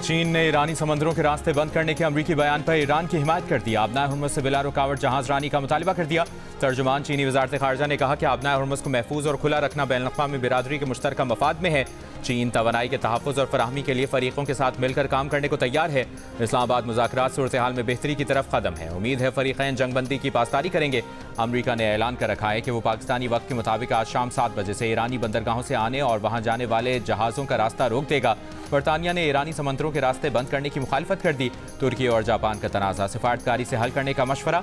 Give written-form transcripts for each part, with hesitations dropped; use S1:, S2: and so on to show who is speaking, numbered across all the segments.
S1: चीन ने ईरानी समंदरों के रास्ते बंद करने के अमरीकी बयान पर ईरान की हिमायत कर दी। आबनाए हुर्मुज़ से बिला रुकावट जहाज रानी का मुतालबा कर दिया। तर्जुमान चीनी वजारत खारजा ने कहा कि आबनाए हुर्मुज़ को महफूज और खुला रखना बैनुल-अक़वामी बिरादरी के मुश्तरका मफाद में है। चीन तवानाई के तहफ़्फ़ुज़ और फराहमी के लिए फ़रीक़ों के साथ मिलकर काम करने को तैयार है। इस्लामाबाद मुज़ाकरात सूरत हाल में बेहतरी की तरफ कदम है। उम्मीद है फ़रीक़ैन जंगबंदी की पासदारी करेंगे। अमरीका ने ऐलान कर रखा है कि वो पाकिस्तानी वक्त के मुताबिक आज शाम 7 बजे से ईरानी बंदरगाहों से आने और वहाँ जाने वाले जहाज़ों का रास्ता रोक देगा। बरतानिया ने ईरानी समंदरों के रास्ते बंद करने की मुखालफत कर दी। तुर्की और जापान का तनाज़ा सिफारतकारी से हल करने का मशवरा।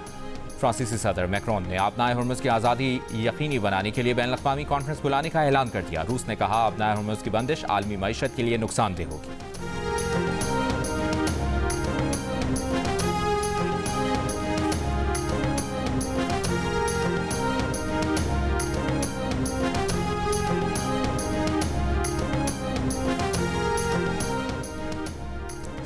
S1: फ्रांसीसी सदर मैक्रोन ने आबनाए हुर्मुज़ की आज़ादी यकीनी बनाने के लिए बैनुल-अक़वामी कॉन्फ्रेंस बुलाने का ऐलान कर दिया। रूस ने कहा आबनाए हुर्मुज़ की बंदिश आलमी मईशत के लिए नुकसानदेह होगी।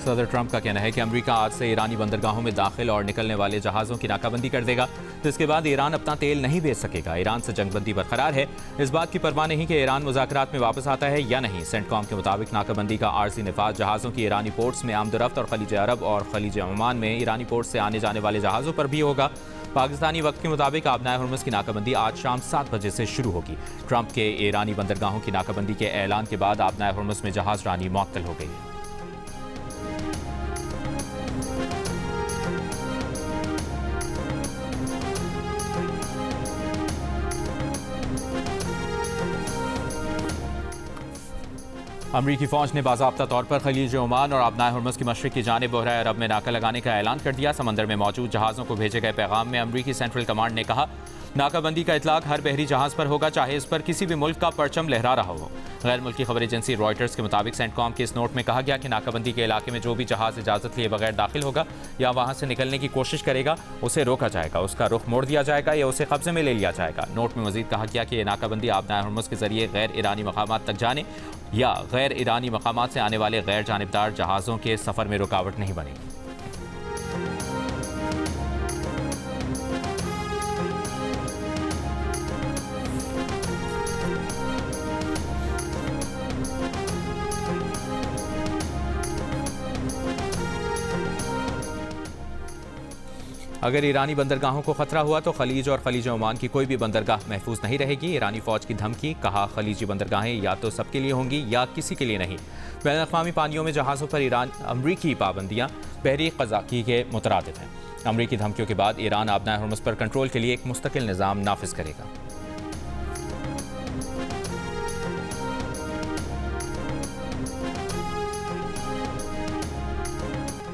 S1: सदर ट्रंप का कहना है कि अमेरिका आज से ईरानी बंदरगाहों में दाखिल और निकलने वाले जहाज़ों की नाकाबंदी कर देगा, जिसके बाद ईरान अपना तेल नहीं बेच सकेगा। ईरान से जंगबंदी बरकरार है। इस बात की परवाह नहीं कि ईरान मुज़ाकरात में वापस आता है या नहीं। सेंटकॉम के मुताबिक नाकाबंदी का आर्जी नफाज जहाज़ों की ईरानी पोर्ट्स में आमदरफ्त और खलीज अरब और खलीज ओमान में ईरानी पोर्ट से आने जाने वाले जहाज़ों पर भी होगा। पाकिस्तानी वक्त के मुताबिक आबनाए हुर्मुज़ की नाकाबंदी आज शाम 7 बजे से शुरू होगी। ट्रंप के ईरानी बंदरगाहों की नाकाबंदी के ऐलान के बाद आबनाए हुर्मुज़ में जहाज़ रानी मुअत्तल हो गई है। अमरीकी फ़ौज ने बाज़ाब्ता तौर पर खलीज ओमान और आबनाए हुर्मुज़ की मशरिक़ की जानिब बहरा अरब में नाका लगाने का ऐलान कर दिया। समंदर में मौजूद जहाज़ों को भेजे गए पैगाम में अमरीकी सेंट्रल कमांड ने कहा नाकाबंदी का इतलाक हर बहरी जहाज़ पर होगा, चाहे इस पर किसी भी मुल्क का परचम लहरा रहा हो। गैर मुल्की खबर एजेंसी रॉयटर्स के मुताबिक सेंटकॉम के इस नोट में कहा गया कि नाकाबंदी के इलाके में जो भी जहाज़ इजाज़त लिए बगैर दाखिल होगा या वहाँ से निकलने की कोशिश करेगा, उसे रोका जाएगा, उसका रुख मोड़ दिया जाएगा या उसे कब्जे में ले लिया जाएगा। नोट में मजीद कहा गया कि यह नाकाबंदी आबनाए हुर्मुज़ के जरिए गैर ईरानी मकामात तक जाने या गैर ईरानी मकामात से आने वाले गैर जानिबदार जहाज़ों के सफ़र में रुकावट नहीं बनेगी। अगर ईरानी बंदरगाहों को खतरा हुआ तो खलीज और खलीज ओमान की कोई भी बंदरगाह महफूज नहीं रहेगी। ईरानी फौज की धमकी। कहा खलीजी बंदरगाहें या तो सबके लिए होंगी या किसी के लिए नहीं। बैनुल-अक़वामी पानियों में जहाज़ों पर ईरान अमरीकी पाबंदियां बहरी क़ज़ाकी के मुतरादिफ हैं। अमरीकी धमकियों के बाद ईरान आबनाए हुर्मुज़ पर कंट्रोल के लिए एक मुस्तकिल निज़ाम नाफिज करेगा।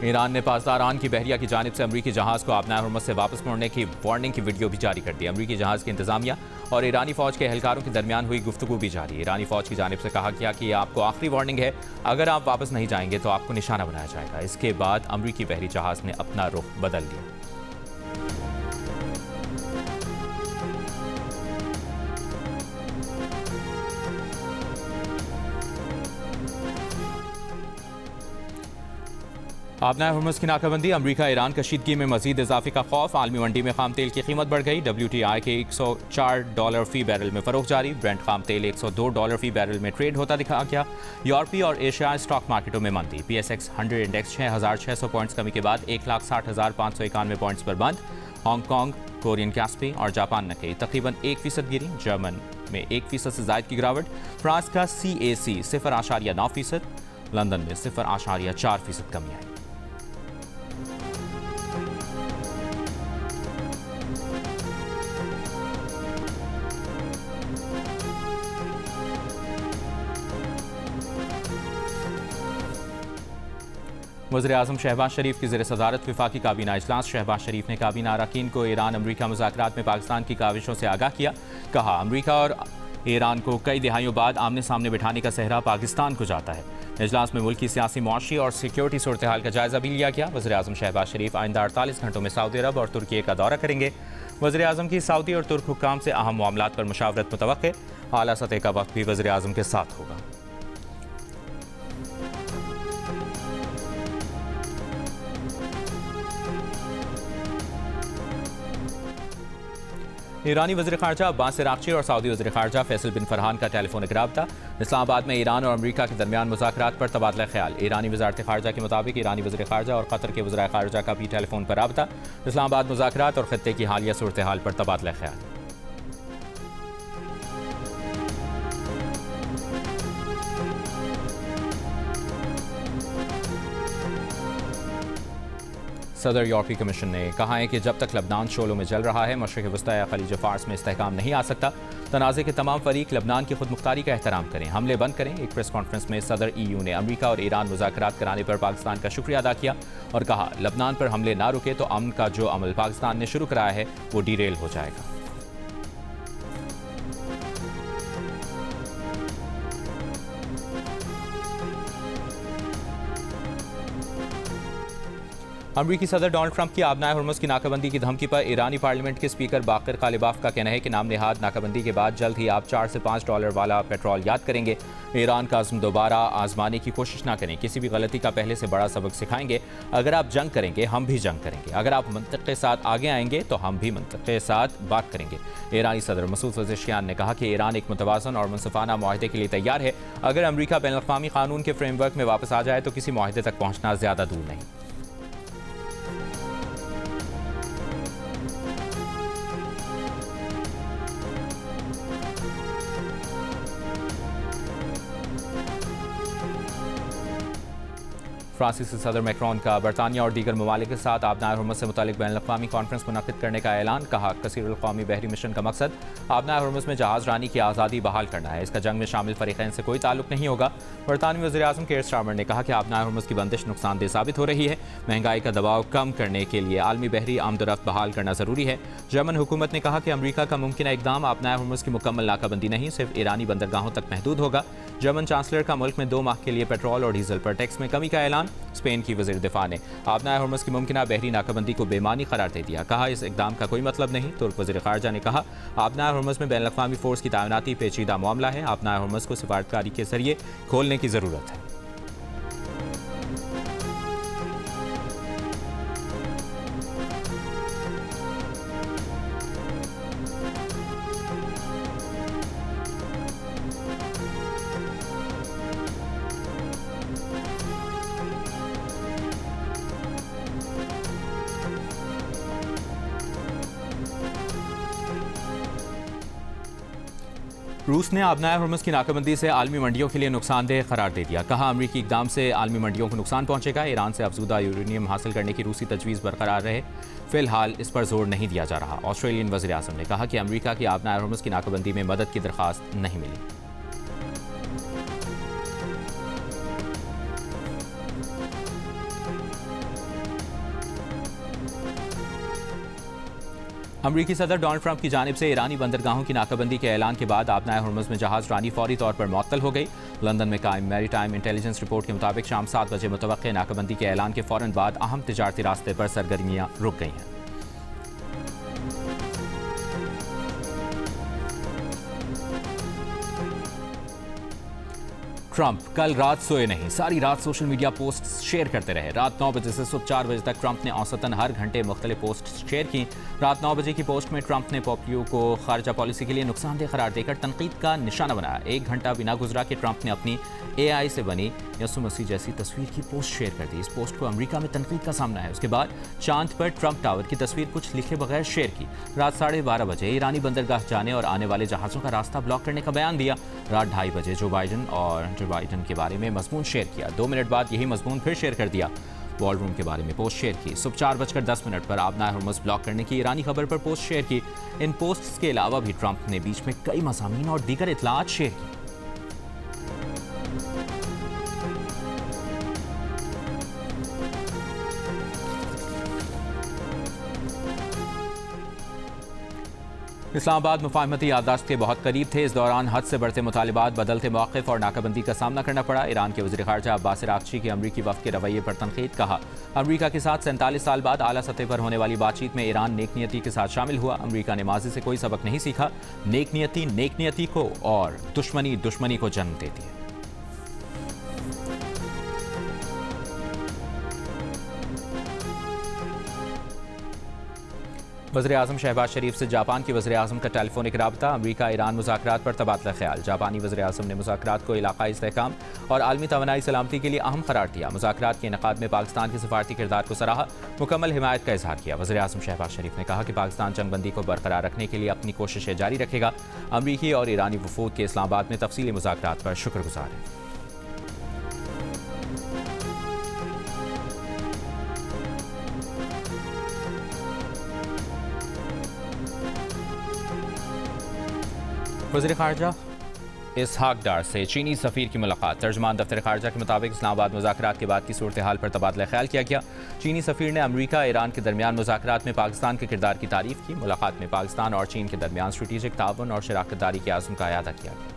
S1: ईरान ने पासदारान की बहरिया की जानिब से अमरीकी जहाज़ को आबनाए हुर्मुज़ से वापस मोड़ने की वार्निंग की वीडियो भी जारी कर दी। अमरीकी जहाज़ की इंतजामिया और ईरानी फ़ौज के एहलकारों के दरमियान हुई गुफ्तगू भी जारी। ईरानी फ़ौज की जानिब से कहा गया कि यह आपको आखिरी वार्निंग है, अगर आप वापस नहीं जाएंगे तो आपको निशाना बनाया जाएगा। इसके बाद अमरीकी बहरी जहाज़ ने अपना रुख बदल दिया। आबनाए हुर्मुज़ की नाकाबंदी। अमरीका ईरान कशीदगी में मजीद इजाफे का खौफ। आलमी मंडी में खाम तेल की कीमत बढ़ गई। WTI के $104 फी बैरल में फ़रोख्त जारी। ब्रेंट खाम तेल $102 फी बैरल में ट्रेड होता दिखा गया। यूरोपीय और एशियाई स्टॉक मार्केटों में मंदी। PSX 100 इंडेक्स 6,600 पॉइंट्स कमी के बाद 1,60,591 पॉइंट्स पर बंद। हांगकॉन्ग, कोरियन कैस्पी और जापान नके तकरीबन 1% गिरी। जर्मन में 1% से ज़ायद की गिरावट। फ्रांस का CAC 0.9%। लंदन में 0.4% कमी आई। वज़ीर-ए-आज़म शहबाज शरीफ की ज़ेर सदारत वफाकी काबीना इजलास। शहबाज शरीफ ने काबीना अरकान को ईरान अमरीका मुज़ाकरात में पाकिस्तान की काविशों से आगाह किया। कहा अमरीका और ईरान को कई दिहाइयों बाद आमने सामने बिठाने का सेहरा पाकिस्तान को जाता है। इजलास में मुल्क की सियासी, मुआशी और सिक्योरिटी सूरत हाल का जायजा भी लिया गया। वज़ीर-ए-आज़म शहबाज शरीफ आइंदा 48 घंटों में सऊदी अरब और तुर्की का दौरा करेंगे। वज़ीर-ए-आज़म की सऊदी और तुर्क हुक्काम से अहम मामलात पर मुशावरत मुतवक्के। आला सतह का वक्त भी वज़ीर-ए-आज़म के साथ होगा। ईरानी वज़ीर ख़ारजा अब्बास अराग़ची और सऊदी वज़ीर ख़ारजा फैसल बिन फरहान का टेलीफोनिक राब्ता। इस्लामाबाद में ईरान और अमरीका के दरमियान मुज़ाकरात पर तबादला ख्याल। ईरानी वज़ारत ख़ारजा के मुताबिक ईरानी वज़ीर ख़ारजा और कतर के वज़ीर ख़ारजा का भी टेलीफोन पर राब्ता। इस्लामाबाद मुज़ाकरात और ख़ित्ते की हालिया सूरत हाल पर तबादला ख्याल। सदर यूरोपीय कमीशन ने कहा है कि जब तक लबनान शोलों में जल रहा है, मशरिक़ वस्ता या खलीज फ़ारस में इस्तेहकाम नहीं आ सकता। तनाज़े के तमाम फरीक लबनान की खुद मुख्तारी का एहतराम करें, हमले बंद करें। एक प्रेस कॉन्फ्रेंस में सदर EU ने अमरीका और ईरान मुज़ाकरात कराने पर पाकिस्तान का शुक्रिया अदा किया और कहा, लबनान पर हमले ना रुके तो अमन का जो अमल पाकिस्तान ने शुरू कराया है वो डीरेल हो जाएगा। अमरीकी सदर डोनाल्ड ट्रंप की आबनाए हुर्मुज़ की नाकाबंदी की धमकी पर ईरानी पार्लियामेंट के स्पीकर बाक़िर कालिबाफ का कहना है कि नाम नेहाद नाकाबंदी के बाद जल्द ही आप $4 से $5 वाला पेट्रोल याद करेंगे। ईरान का अज़्म दोबारा आजमाने की कोशिश ना करें, किसी भी गलती का पहले से बड़ा सबक सिखाएंगे। अगर आप जंग करेंगे हम भी जंग करेंगे, अगर आप मंतक़ के साथ आगे आएंगे तो हम भी मंतक़ के साथ बात करेंगे। ईरानी सदर मसूद पज़ेशियान ने कहा कि ईरान एक मुतवाज़न और मुनसिफ़ाना मुआहदे के लिए तैयार है। अगर अमरीका बैनुल-अक़वामी क़ानून के फ्रेमवर्क में वापस आ जाए तो किसी मुआहदे तक पहुँचना ज़्यादा दूर नहीं। फ्रांसीसी सदर मैक्रोन का बरतानिया और दीगर ममालिक के साथ आबनाए हुर्मुज़ से मुतालिक बैनुल-अक़वामी कॉन्फ्रेंस मुनक़्क़िद करने का ऐलान। कहा, कसीरुल-क़ौमी बहरी मिशन का मकसद आबनाए हुर्मुज़ में जहाज़ रानी की आज़ादी बहाल करना है। इसका जंग में शामिल फ़रीक़ैन से कोई ताल्लुक नहीं होगा। बरतानवी वज़ीर-ए-आज़म केयर स्टारमर ने कहा कि आबनाए हुर्मुज़ की बंदिश नुकसानदेह साबित हो रही है। महंगाई का दबाव कम करने के लिए आलमी बहरी आमदोरफ्त बहाल करना ज़रूरी है। जर्मन हुकूमत ने कहा कि अमरीका का मुमकिन इक़दाम आबनाए हुर्मुज़ की मुकम्मल नाकाबंदी नहीं, सिर्फ ईरानी बंदरगाहों तक महदूद होगा। जर्मन चांसलर का मुल्क में 2 माह के लिए पेट्रोल और डीजल पर टैक्स में कमी का ऐलान। स्पेन की वज़ीर दिफा ने आबनाए हुर्मुज़ की मुमकिना बहरी नाकाबंदी को बेमानी करार दे दिया। कहा, इस इक़दाम का कोई मतलब नहीं। तुर्क वज़ीर ख़ारजा ने कहा, आबनाए हुर्मुज़ में बैनुल-अक़वामी फ़ोर्स की तैनाती पेचीदा मामला है। आबनाए हुर्मुज़ को सिफारतकारी के ज़रिए खोलने की ज़रूरत है। रूस ने आबनाए हुर्मुज़ की नाकाबंदी से आलमी मंडियों के लिए नुकसानदेह करार दे दिया। कहा, अमरीकी इक़दाम से आलमी मंडियों को नुकसान पहुंचेगा। ईरान से अफज़ूदा यूरेनियम हासिल करने की रूसी तजवीज़ बरकरार रहे, फिलहाल इस पर जोर नहीं दिया जा रहा। ऑस्ट्रेलियन वज़ीर-ए-आज़म ने कहा कि अमरीका की आबनाए हुर्मुज़ की नाकाबंदी में मदद की दरख्वास्त नहीं मिली। अमरीकी सदर डोनाल्ड ट्रंप की जानिब से ईरानी बंदरगाहों की नाकाबंदी के ऐलान के बाद आबनाए हुर्मुज़ में जहाज़ रानी फौरी तौर पर मुअत्तल हो गई। लंदन में कायम मैरीटाइम इंटेलिजेंस रिपोर्ट के मुताबिक शाम 7 बजे मुतवक्के नाकाबंदी के ऐलान के फ़ौरन बाद अहम तिजारती रास्ते पर सरगर्मियाँ रुक गई हैं। ट्रंप कल रात सोए नहीं, सारी रात सोशल मीडिया पोस्ट शेयर करते रहे। रात 9 बजे से सुबह 4 बजे तक ट्रंप ने औसतन हर घंटे मुख्तलिफ पोस्ट शेयर की। रात 9 बजे की पोस्ट में ट्रंप ने पोम्पियो को खारजा पॉलिसी के लिए नुकसानदेह करार देकर तनकीद का निशाना बनाया। 1 घंटा बिना गुजरा कि ट्रंप ने अपनी AI से बनी यसु मसीह जैसी तस्वीर की पोस्ट शेयर कर दी। इस पोस्ट को अमेरिका में तनकीद का सामना है। उसके बाद चांद पर ट्रंप टावर की तस्वीर कुछ लिखे बगैर शेयर की। रात 12:30 बजे ईरानी बंदरगाह जाने और आने वाले जहाज़ों का रास्ता ब्लॉक करने का बयान दिया। रात 2:30 बजे जो बाइडन के बारे में मजमून शेयर किया। 2 मिनट बाद यही मजमून फिर शेयर कर दिया। वॉल रूम के बारे में पोस्ट शेयर की। सुबह 4:10 पर आबनाए हुर्मुज़ ब्लॉक करने की ईरानी खबर पर पोस्ट शेयर की। इन पोस्ट्स के अलावा भी ट्रंप ने बीच में कई मज़ामीन और दीगर इत्तलाआत शेयर की। इस्लामाबाद मुफाहमती याददाश्त के बहुत करीब थे। इस दौरान हद से बढ़ते मुतालिबात, बदलते मौक़िफ़ और नाकाबंदी का सामना करना पड़ा। ईरान के वज़ीर ख़ारजा अब्बास अराग़ची की अमरीकी वफ़द के रवैये पर तनक़ीद। कहा, अमरीका के साथ 47 साल बाद आला सतह पर होने वाली बातचीत में ईरान नेकनियती के साथ शामिल हुआ। अमरीका ने माज़ी से कोई सबक नहीं सीखा। नेकनियती नेकनियती को और दुश्मनी दुश्मनी को जन्म देती है। वज़ीर-ए-आज़म शहबाज शरीफ से जापान के वज़ीर-ए-आज़म का टेलीफोनिक राबता। अमरीका ईरान मुज़ाकरात पर तबादला ख्याल। जापानी वज़ीर-ए-आज़म ने मुज़ाकरात को इलाक़ाई इस्तेहकाम और आलमी तवानाई सलामती के लिए अहम करार दिया। मुज़ाकरात के इनेकाद में पाकिस्तान के सफारती किरदार को सराहा, मुकम्मल हिमायत का इज़हार किया। वज़ीर-ए-आज़म शहबाज शरीफ ने कहा कि पाकिस्तान जंगबंदी को बरकरार रखने के लिए अपनी कोशिशें जारी रखेगा। अमरीकी और ईरानी वफूद के इस्लामाबाद में तफसीली मुज़ाकरात पर शुक्रगुजार है। वज़ीर ख़ारजा इसहाक डार से चीनी सफ़ीर की मुलाकात। तर्जुमान दफ्तर ख़ारजा के मुताबिक इस्लामाबाद मुज़ाकरात के बाद की सूरत हाल पर तबादला ख्याल किया गया। चीनी सफ़ीर ने अमरीका ईरान के दरमियान मुज़ाकरात में पाकिस्तान के किरदार की तारीफ़ की। मुलाकात में पाकिस्तान और चीन के दरमियान स्ट्रेटेजिक ताउन और शराकत दारी के आज़म का अयादा किया गया।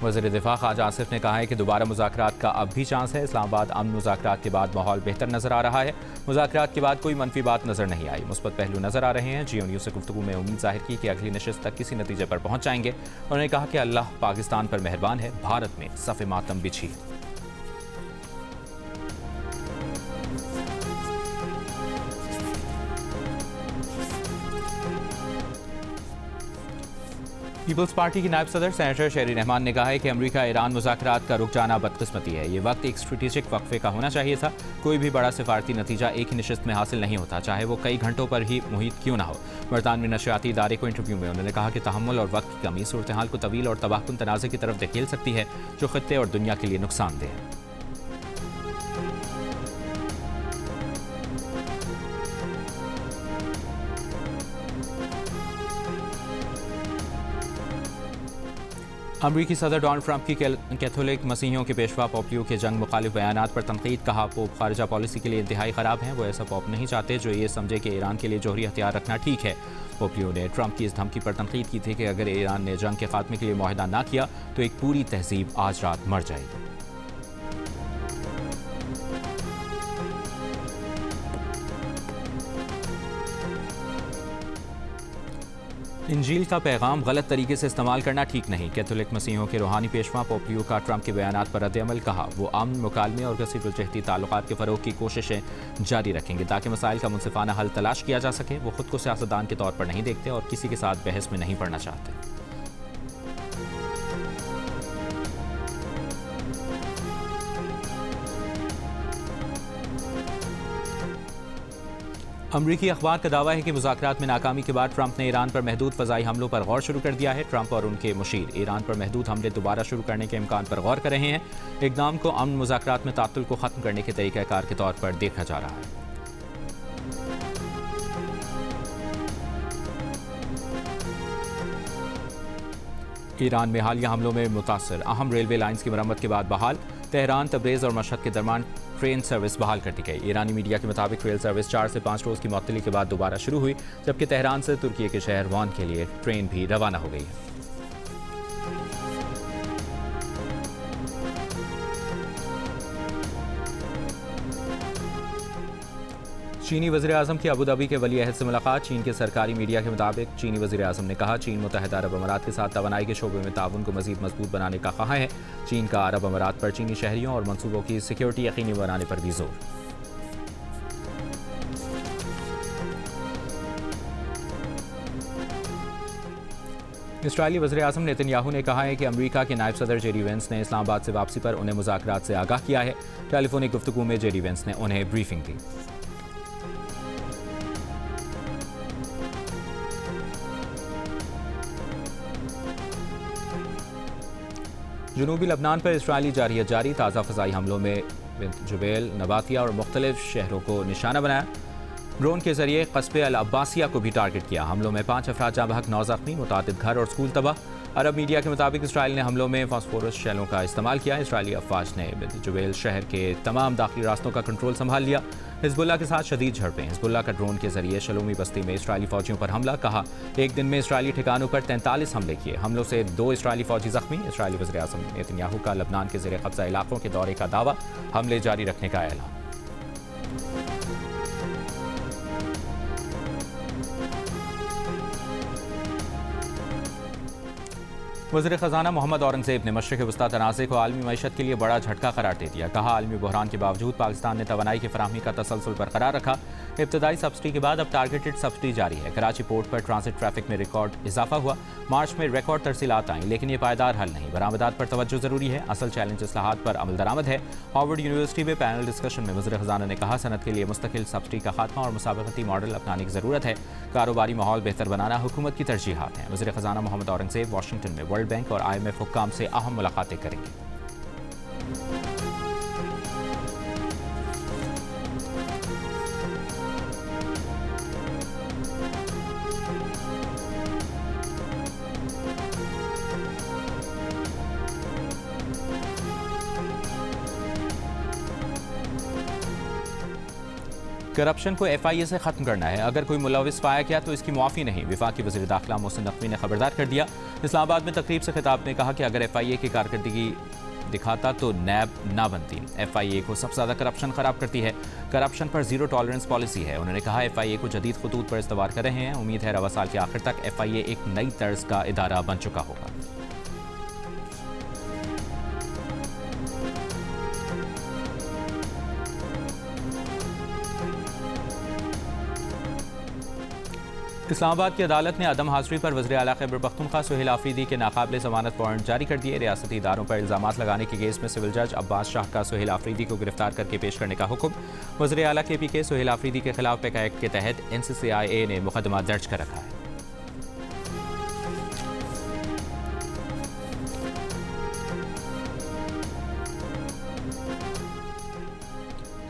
S1: वज़ीर दिफा ख्वाजा आसिफ ने कहा है कि दोबारा मुज़ाकरात का अब भी चांस है। इस्लामाबाद अमन मुज़ाकरात के बाद माहौल बेहतर नज़र आ रहा है। मुज़ाकरात के बाद कोई मनफी बात नज़र नहीं आई, मुस्बत पहलू नज़र आ रहे हैं। GNU से गुफ्तगू में उम्मीद जाहिर की कि अगली नशिस्त तक किसी नतीजे पर पहुँच जाएंगे। उन्होंने कहा कि अल्लाह पाकिस्तान पर मेहरबान है, भारत में सफ़े मातम बिछी है। पीपल्स पार्टी की नायब सदर सेनेटर शेरी रहमान ने कहा है कि अमरीका ईरान मुज़ाकरात का रुक जाना बदकिस्मती है। ये वक्त एक स्ट्रेटेजिक वक्फे का होना चाहिए था। कोई भी बड़ा सिफारती नतीजा एक ही नशिस्त में हासिल नहीं होता, चाहे वो कई घंटों पर ही मुहित क्यों ना हो। बरतानवी नशरियाती इदारे को इंटरव्यू में उन्होंने कहा कि तहम्मुल और वक्त की कमी सूरत हाल को तवील और तबाहकुन तनाज़े की तरफ धकेल सकती है, जो खित्ते और दुनिया के लिए नुकसानदेह है। अमरीकी सदर डोनाल्ड ट्रंप की कैथोलिक मसीहियों के पेशवा पोपियो के जंग मुखालिफ बयानात पर तनकीद। कहा, पोप खारजा पॉलिसी के लिए इंतहाई ख़राब हैं। वो ऐसा पोप नहीं चाहते जो ये समझे कि ईरान के लिए जौहरी हथियार रखना ठीक है। पोपियो ने ट्रंप की इस धमकी पर तनकीद की थी कि अगर ईरान ने जंग के खात्मे के लिए मुआहदा ना किया तो एक पूरी तहजीब आज रात मर जाएगी। इंजील का पैगाम गलत तरीके से इस्तेमाल करना ठीक नहीं। कैथोलिक मसीहों के रूहानी पेशवा पोपियो का ट्रंप के बयानात पर रद्द-ए-अमल। कहा, वो अमन, मुकालमे और कसीरुलजहती ताल्लुकात के फ़रोग़ की कोशिशें जारी रखेंगे ताकि मसाइल का मुनसिफाना हल तलाश किया जा सके। वो खुद को सियासतदान के तौर पर नहीं देखते और किसी के साथ बहस में नहीं पड़ना चाहते। अमरीकी अखबार का दावा है कि मुज़ाकरात में नाकामी के बाद ट्रंप ने ईरान पर महदूद फ़ज़ाई हमलों पर गौर शुरू कर दिया है। ट्रंप और उनके मुशीर ईरान पर महदूद हमले दोबारा शुरू करने के इम्कान पर गौर कर रहे हैं। इक़दाम को अमन मुज़ाकरात में तातुल को ख़त्म करने के तरीक़ाकार के तौर पर देखा जा रहा है। ईरान में हालिया हमलों में मुतासर अहम रेलवे लाइन्स की मरम्मत के बाद बहाल। तेहरान, तब्रेज़ और मशहद के दरमियान ट्रेन सर्विस बहाल कर दी गई। ईरानी मीडिया के मुताबिक रेल सर्विस 4 से 5 रोज़ की मअतली के बाद दोबारा शुरू हुई, जबकि तेहरान से तुर्की के शहर वान के लिए ट्रेन भी रवाना हो गई है। चीनी वज़ीर-ए-आज़म की अबू धाबी के वली अहद से मुलाकात। चीन के सरकारी मीडिया के मुताबिक चीनी वज़ीर-ए-आज़म ने कहा, चीन मुत्तहिदा अरब अमारात के साथ तवानाई के शोबे में ताउन को मज़ीद मजबूत बनाने का ख्वाह है। चीन का अरब अमारात पर चीनी शहरियों और मनसूबों की सिक्योरिटी यकीनी बनाने पर भी जोर। इस्राईली वज़ीर-ए-आज़म नेतन्याहू ने कहा है कि अमरीका के नायब सदर जेडी वेंस ने इस्लामाबाद से वापसी पर उन्हें मुज़ाकरात से आगाह किया है। टेलीफोनिक गुफ्तगू में जेडी वेंस ने उन्हें ब्रीफिंग दी। जनूबी लबनान पर इस्राईली जारहियत जारी। ताज़ा फ़ज़ाई हमलों में बिंत जुबैल, नबातिया और मुख्तलिफ शहरों को निशाना बनाया। ड्रोन के जरिए कस्बे अल अब्बासिया को भी टारगेट किया। हमलों में 5 अफराद जाँ बहक, 9 ज़ख्मी, मुतादिद घर और स्कूल तबाह। अरब मीडिया के मुताबिक इसराइल ने हमलों में फास्फोरस शैलों का इस्तेमाल किया। इसराइली अफवाज ने बिंत जुबैल शहर के तमाम दाखिली रास्तों का कंट्रोल संभाल लिया। हिजबुल्लाह के साथ शदीद झड़पें। हिजबुल्लाह का ड्रोन के जरिए शलोमी बस्ती में इसराइली फौजियों पर हमला। कहा, एक दिन में इसराइली ठिकानों पर 43 हमले किए। हमलों से 2 इसराइली फौजी जख्मी। इसराइली वज़ीर-ए-आज़म नेतन्याहू का लबनान के ज़ेर कब्ज़ा इलाकों के दौरे का दावा। हमले जारी रखने का ऐलान। वज़ीर ख़जाना मोहम्मद औरंगज़ेब ने मशरिक़ वस्ता तनाज़े को आलमी मईशत के लिए बड़ा झटका करार दे दिया। कहा, आलमी बहरान के बावजूद पाकिस्तान ने तवानाई की फराहमी का तसलसल बरकरार रखा। इब्तदाई सब्सिडी के बाद अब टारगेटेड सब्सिडी जारी है। कराची पोर्ट पर ट्रांसिट ट्रैफिक में रिकॉर्ड इजाफा हुआ। मार्च में रिकॉर्ड तरसीलात आईं, लेकिन ये पायदार हल नहीं। बरामदात पर तवज्जो ज़रूरी है। असल चैलेंज इस्लाहात पर अमल दरामद है। हार्वर्ड यूनिवर्सिटी में पैनल डिस्कशन में वज़ीर ख़जाना ने कहा, सनत के लिए मुस्तकिल सब्सिडी का खात्मा और मुसाबकती मॉडल अपनाने की ज़रूरत है। कारोबारी माहौल बेहतर बनाना हुकूमत की तरजीहात हैं। वज़ीर ख़जाना मोहम्मद औरंगज़ेब वाशिंगटन में वर्ल्ड बैंक और IMF हुक्काम से अहम मुलाकातें करेंगे। करप्शन को FIA से खत्म करना है। अगर कोई मुलविस पाया गया तो इसकी मुआफ़ी नहीं। वफाकी वज़ीर दाखिला मोहसिन नकवी ने खबरदार कर दिया। इस्लामाबाद में तकरीब से खिताब में कहा कि अगर FIA की कारकर्दगी दिखाता तो नैब ना बनती। FIA को सबसे ज़्यादा करप्शन खराब करती है। करप्शन पर ज़ीरो टॉलरेंस पॉलिसी है। उन्होंने कहा, FIA को जदीद खतूत पर इस्तवार कर रहे हैं। उम्मीद है रवा साल के आखिर तक FIA एक नई तर्ज का इदारा बन चुका होगा। इस्लामाबाद की अदालत ने अदम हाज़िरी पर वज़ीर आला खैबर पख्तूनख्वा सुहेल आफरीदी के नाकाबिले ज़मानत वारंट जारी कर दिए। रियासती इदारों पर इल्ज़ामात लगाने के केस में सिविल जज अब्बास शाह का सुहेल आफरीदी को गिरफ्तार करके पेश करने का हुक्म। वज़ीर आला KPK सुहेल आफरीदी के खिलाफ पैका एक्ट के तहत NCCIA ने मुकदमा दर्ज कर रखा है।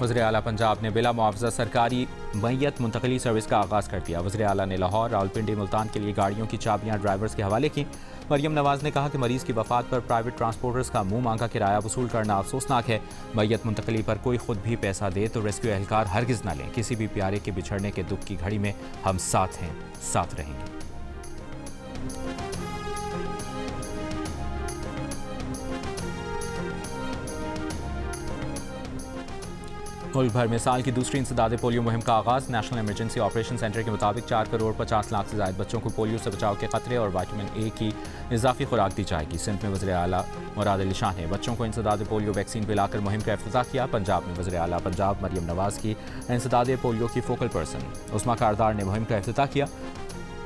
S1: वज़ीर आला पंजाब ने बिला मुआवजा सरकारी मैयत मुंतकली सर्विस का आगाज़ कर दिया। वज़ीर आला ने लाहौर, रावलपिंडी, मुल्तान के लिए गाड़ियों की चाबियां ड्राइवर्स के हवाले की। मरियम नवाज ने कहा कि मरीज़ की वफ़ात पर प्राइवेट ट्रांसपोर्टर्स का मुंह मांगा किराया वसूल करना अफसोसनाक है। मैयत मुंतकली पर कोई खुद भी पैसा दे तो रेस्क्यू एहलकार हरगिज़ न लें। किसी भी प्यारे के बिछड़ने के दुख की घड़ी में हम साथ हैं, साथ रहेंगे। मुल्क भर में साल की दूसरी इंसदाद पोलियो मुहिम का आगाज़। नेशनल इमरजेंसी ऑपरेशन सेंटर के मुताबिक 4 करोड़ 50 लाख से ज़ायद बच्चों को पोलियो से बचाव के खतरे और विटामिन A की इजाफी खुराक दी जाएगी। सिंध में वज़ीर आला मुराद अली शाह ने बच्चों को इंसदाद पोलियो वैक्सीन पिलाकर मुहिम का इफ्तिताह किया। पंजाब में वज़ीर आला पंजाब मरियम नवाज की इंसदाद पोलियो की फोकल पर्सन उस्मा कारदार ने मुहिम का इफ्तिताह किया।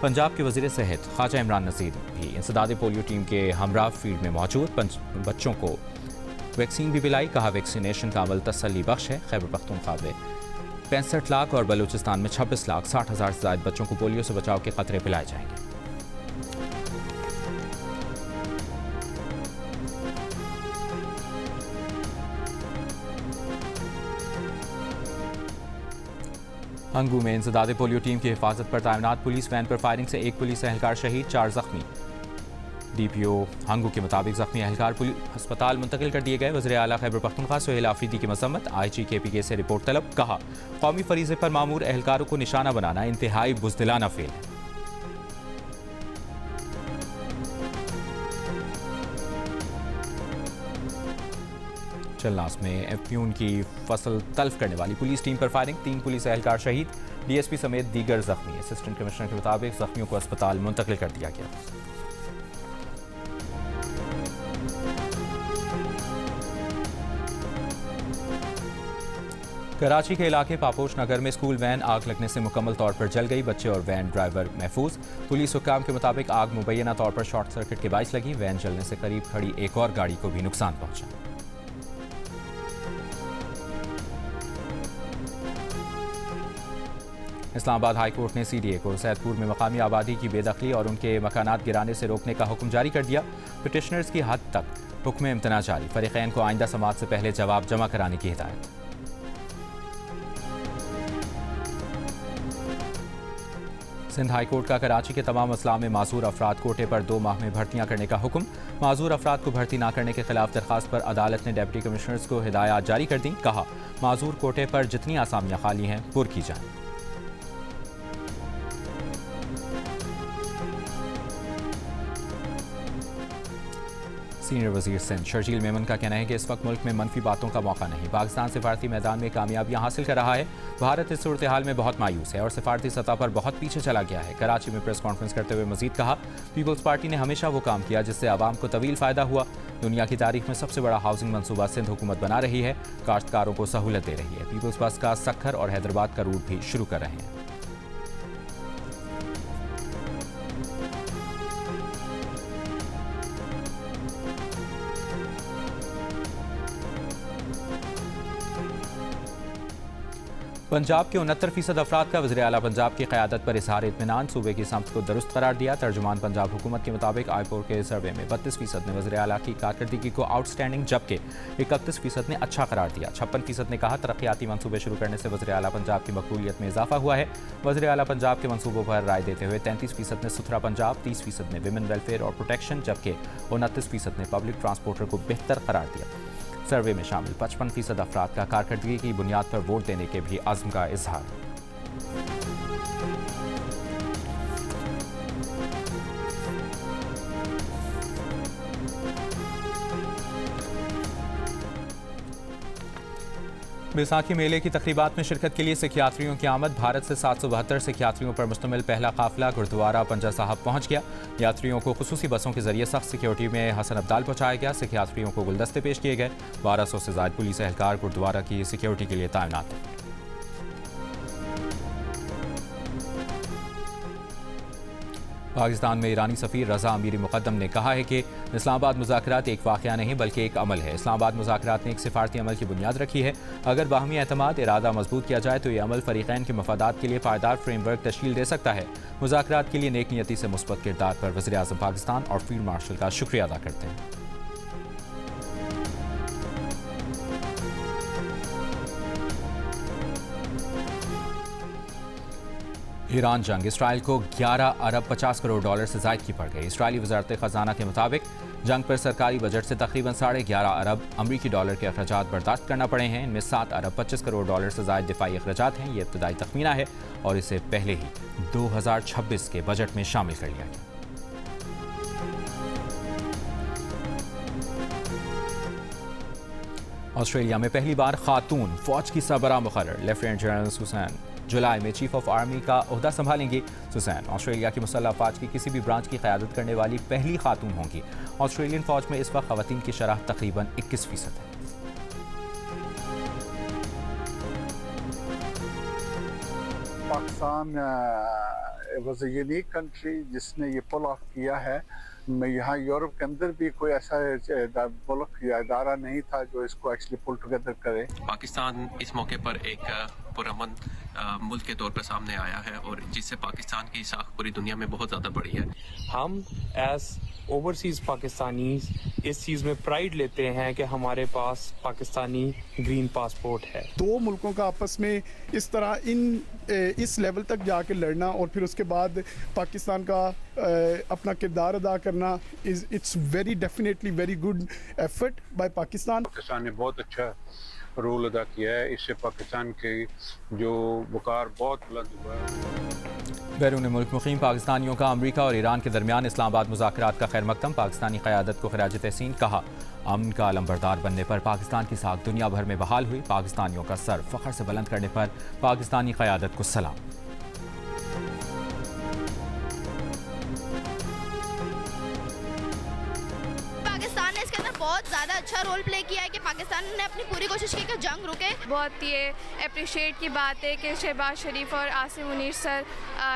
S1: पंजाब के वज़ीर सेहत ख्वाजा इमरान नज़ीर भी इंसदाद पोलियो टीम के हमरा फील्ड में मौजूद बच्चों को वैक्सीन भी पिलाई। कहा, वैक्सीनेशन का अमल तसल्ली बख्श है। खैबर पख्तूनख्वा में 65 लाख और बलूचिस्तान में 26 लाख 60 हज़ार से ज़ायद बच्चों को पोलियो से बचाव के खतरे पिलाए जाएंगे। हंगू में इंसदाद पोलियो टीम की हिफाजत पर तैनात पुलिस वैन पर फायरिंग से एक पुलिस एहलकार शहीद, 4 जख्मी। DPO हंगू के मुताबिक जख्मी एहलकार अस्पताल मुंतकिल कर दिए गए। वज़ीर आला खैबर पख्तूनख्वा सुहेल आफरीदी की मसम्मत। IG KPK से रिपोर्ट तलब। कहा, कौमी फरीज़े पर मामूर एहलकारों को निशाना बनाना इंतहाई बुज़दिलाना फेल है। चलनास में एफ्यून की फसल तल्फ करने वाली पुलिस टीम पर फायरिंग, 3 पुलिस एहलकार शहीद, DSP समेत दीगर जख्मी। असिस्टेंट कमिश्नर के मुताबिक जख्मियों को अस्पताल मुंतकिल कर दिया गया। कराची के इलाके पापोश नगर में स्कूल वैन आग लगने से मुकम्मल तौर पर जल गई। बच्चे और वैन ड्राइवर महफूज। पुलिस हुक्काम के मुताबिक आग मुबैना तौर पर शॉर्ट सर्किट के बाइस लगी। वैन जलने से करीब खड़ी एक और गाड़ी को भी नुकसान पहुंचा। इस्लामाबाद हाई कोर्ट ने CDA को सैदपुर में मकामी आबादी की बेदखली और उनके मकानात गिराने से रोकने का हुक्म जारी कर दिया। पिटिशनर्स की हद तक हुक्म इम्तना जारी। फरीकैन को आइंदा समाअत से पहले जवाब जमा कराने की हिदायत। सिंध हाई कोर्ट का कराची के तमाम अजला में माजूर अफराद कोटे पर 2 माह में भर्तियां करने का हुक्म। माजूर अफराद को भर्ती न करने के खिलाफ दरखास्त पर अदालत ने डिप्टी कमिश्नर्स को हिदायत जारी कर दी। कहा, माजूर कोटे पर जितनी आसामियां खाली हैं पुर की जाएं। सीनियर वजीर सिंध शर्जील मेमन का कहना है कि इस वक्त मुल्क में मनफी बातों का मौका नहीं। पाकिस्तान सिफारती मैदान में कामयाबियां हासिल कर रहा है। भारत इस सूरत हाल में बहुत मायूस है और सिफारती सतह पर बहुत पीछे चला गया है। कराची में प्रेस कॉन्फ्रेंस करते हुए मजीद कहा, पीपल्स पार्टी ने हमेशा वो काम किया जिससे आवाम को तवील फ़ायदा हुआ। दुनिया की तारीख में सबसे बड़ा हाउसिंग मनसूबा सिंध हुकूमत बना रही है, काश्तकारों को सहूलत दे रही है। पीपल्स बस का सक्खर और हैदराबाद का रूट भी शुरू कर रहे हैं। पंजाब के 69% अफराद का वज़ीर आला पंजाब की क़यादत पर इज़हार इत्मीनान। सूबे की समत को दुरुस्त करार दिया। तर्जुमान पंजाब हुकूमत के मुताबिक आईपोर के सर्वे में 32% ने वज़ीर आला की कारकर्दगी को आउटस्टैंडिंग, जबकि 31% ने अच्छा करार दिया। 56% ने कहा तरक्याती मनसूबे शुरू करने से वज़ीर आला पंजाब की मकबूलियत में इजाफा हुआ है। वज़ीर आला पंजाब के मनसूबों पर राय देते हुए 33% ने सुथरा पंजाब, 30% ने विमेन वेलफेयर और प्रोटेक्शन, जबकि 29% ने पब्लिक ट्रांसपोर्टर को बेहतर करार दिया। सर्वे में शामिल 55% अफराद का कारकर्दगी की बुनियाद पर वोट देने के भी अज़्म का इजहार। बैसाखी मेले की तकरीबात में शिरकत के लिए सिखियात्रियों की आमद। भारत से 772 सिखियात्रियों पर मुश्तमिल पहला काफिला गुरुद्वारा पंजा साहब पहुंच गया। यात्रियों को खुसूसी बसों के जरिए सख्त सिक्योरिटी में हसन अब्दाल पहुंचाया गया। सिखियात्रियों को गुलदस्ते पेश किए गए। 1200 से ज़ायद पुलिस एहलकार गुरुद्वारा की सिक्योरिटी के लिए तैनात हैं। पाकिस्तान में ईरानी सफ़ीर रज़ा अमीरी मुक़द्दम ने कहा है कि इस्लामाबाद मुज़ाकरात एक वाक़या नहीं बल्कि एक अमल है। इस्लामाबाद मुज़ाकरात ने एक सिफारती अमल की बुनियाद रखी है। अगर बाहमी एतमाद इरादा मजबूत किया जाए तो ये अमल फ़रीक़ैन के मफादात के लिए पायदार फ्रेमवर्क तश्कील दे सकता है। मुज़ाकरात के लिए नेक नियती से मुस्बत किरदार पर वज़ीर आज़म पाकिस्तान और फील्ड मार्शल का शुक्रिया अदा करते हैं। ईरान जंग इसराइल को 11 अरब 50 करोड़ डॉलर से ज़ायद की पड़ गई। इसराइली वज़ारत ख़जाना के मुताबिक जंग पर सरकारी बजट से तकरीबन 11.5 अरब अमरीकी डॉलर के अखराजात बर्दाश्त करना पड़े हैं। इनमें 7 अरब 25 करोड़ डॉलर से ज़ायद दिफाई अखराजात हैं। ये इब्तदाई तखमीना है और इसे पहले ही 2026 के बजट में शामिल कर लिया गया। ऑस्ट्रेलिया में पहली बार खातून फौज की सरबराह मुकर्रर। लेफ्टिनेंट जनरल सुसैन जुलाई में चीफ ऑफ आर्मी का ओहदा संभालेंगी। सुसैन ऑस्ट्रेलिया की मुसल्लह अफवाज की किसी भी ब्रांच की क़यादत करने वाली पहली खातून होंगी। ऑस्ट्रेलियन फौज में इस वक्त ख़वातीन की शरह तकरीबन 21% है।
S2: Pakistan was a unique country जिसने ये पुल ऑफ किया है। यहाँ यूरोप के अंदर भी कोई ऐसा मुल्क या इदारा नहीं था जो इसको एक्चुअली पुल टुगेदर करे।
S3: पाकिस्तान इस मौके पर एक पुरअमन मुल्क के तौर पर सामने आया है और जिससे पाकिस्तान की साख पूरी दुनिया में बहुत ज़्यादा बड़ी है।
S4: हम एज ओवरसीज़ पाकिस्तानीज़ इस चीज़ में प्राइड लेते हैं कि हमारे पास पाकिस्तानी ग्रीन पासपोर्ट है।
S5: दो मुल्कों का आपस में इस तरह इस लेवल तक जाके लड़ना और फिर उसके बाद पाकिस्तान का अपना किरदार अदा करना it's very definitely very good effort bye Pakistan.
S6: Pakistan ने बहुत अच्छा रोल अदा किया है। इससे पाकिस्तान के जो वक़ार बहुत बुलंद हुआ है।
S1: बैरून मुल्क मुक़ीम पाकिस्तानियों का अमरीका और ईरान के दरमियान इस्लामाबाद मुज़ाकरात का खैर मकदम। पाकिस्तानी क़यादत को खिराज तहसीन। कहा, अमन का अलमबरदार बनने पर पाकिस्तान की साख दुनिया भर में बहाल हुई। पाकिस्तानियों का सर फ़ख्र से बुलंद करने पर पाकिस्तानी क़यादत को सलाम।
S7: बहुत ज़्यादा अच्छा रोल प्ले किया है कि पाकिस्तान ने अपनी पूरी कोशिश की कि जंग रुके।
S8: बहुत ये अप्रिशिएट की बात है कि शहबाज शरीफ और आसिम मुनीर सर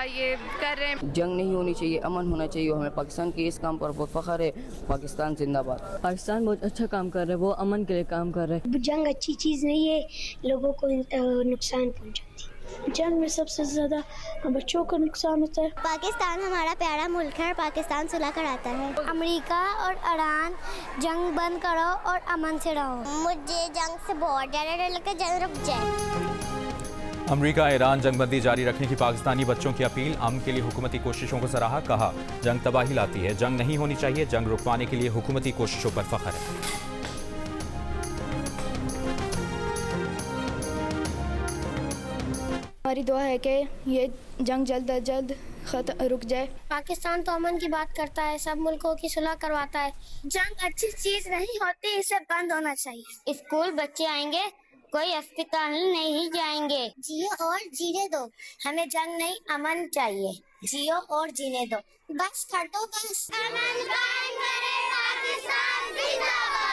S8: ये कर रहे हैं।
S9: जंग नहीं होनी चाहिए, अमन होना चाहिए। हमें पाकिस्तान के इस काम पर बहुत फ़ख्र है। पाकिस्तान जिंदाबाद।
S10: पाकिस्तान बहुत अच्छा काम कर रहा है, वो अमन के लिए काम कर रहा है।
S11: जंग अच्छी चीज़ नहीं है, लोगों को नुकसान पहुँचाती है। जंग में सबसे ज़्यादा बच्चों को नुकसान होता है।
S12: पाकिस्तान हमारा प्यारा मुल्क है और पाकिस्तान सुलह कराता है। अमेरिका और ईरान जंग बंद करो और अमन से रहो। मुझे जंग से बहुत डर लगता है, जंग रुक जाए।
S1: अमेरिका ईरान जंगबंदी जारी रखने की पाकिस्तानी बच्चों की अपील। अमन के लिए हुकूमती कोशिशों को सराहा। कहा, जंग तबाही लाती है, जंग नहीं होनी चाहिए। जंग रुकवाने के लिए हुकूमती कोशिशों पर फख्र है।
S13: हमारी दुआ है कि ये जंग जल्द अज जल्द
S11: रुक जाए। पाकिस्तान तो अमन की बात करता है, सब मुल्कों की सुलह करवाता है। जंग अच्छी चीज नहीं होती, इसे बंद होना चाहिए। स्कूल बच्चे आएंगे, कोई अस्पताल नहीं जाएंगे। जियो और जीने दो, हमें जंग नहीं अमन चाहिए। जियो और जीने दो, बस कर दो बस। अमन कायम करे, पाकिस्तान जिंदाबाद।